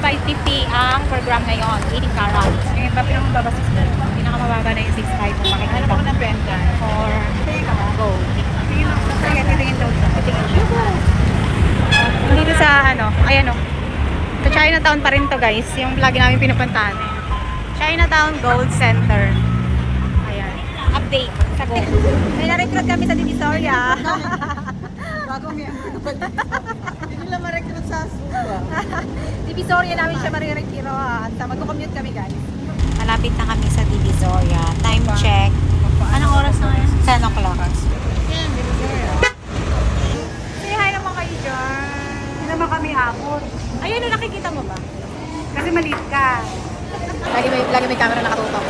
550 ang per gram ngayon, 18 carats. Ngayon pa pinakababa 6. Pinakamababa na yung 6.5 kung makikita. Ano ako ng benta? For gold. Tingin ako. Sige, titingin daw siya. Dito sa ano, ayan o. Sa Chinatown pa rin to guys, yung lagi namin pinupuntahan. Chinatown Gold Center. Ayan. Update sa gold. May na-recruit kami sa Divisoria. Bagong member na pala. Hindi nila ma-recruit sa Suba. Divisoria namin siya mariretiro at mag-commute kami guys. Malapit na kami sa Divisoria. Time check. Anong oras na ngayon? 10 o'clock. Yan, Divisoria. Say hi naman kayo dyan. Hindi naman kami abot. Ayun, nakikita mo ba? Kasi maliit ka. Lagi may camera nakatutok.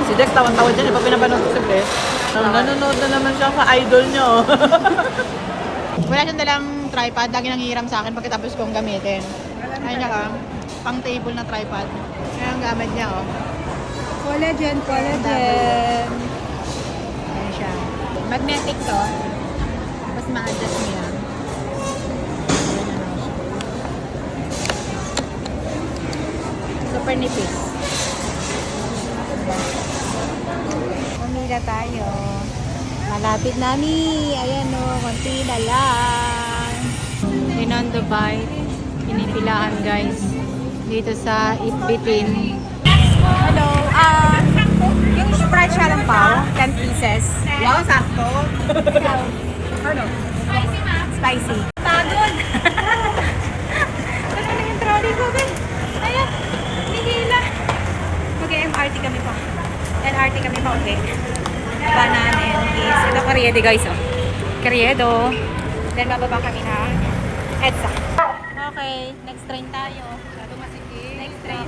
Si Dex tawan-tawan dyan, pag pinapanood ko si Bless. Nanonood na naman siya sa idol niyo. Wala siyang dalang tripod. Lagi nanghihiram sa akin pagkatapos kong gamitin. Ayun niya ka. Pang table na tripod. Yan ang gamit niya, oh. Collagen, collagen. Ayan siya. Magnetic to. Tapos ma-adjust mo yan. Ayan na lang siya. Super nipis. Umila tayo. Malapit na ni. Ayan o, konti na lang. Rinondo Bite. Pinipilahan guys. Dito sa Itbitin. Hello. Yung Sprite Shalampao, 10 pieces. Wow, sakto. Ano? Spicy. Pagod! Ano na yung trolley ko, Ben? Ayan, nihila. Mag-MRT kami pa. LRT kami pa, okay. Ba namin is, ito Carriedo guys, oh. Carriedo. Then bababa kami na EDSA. Okay, next train tayo. Masyado masikip. Next train.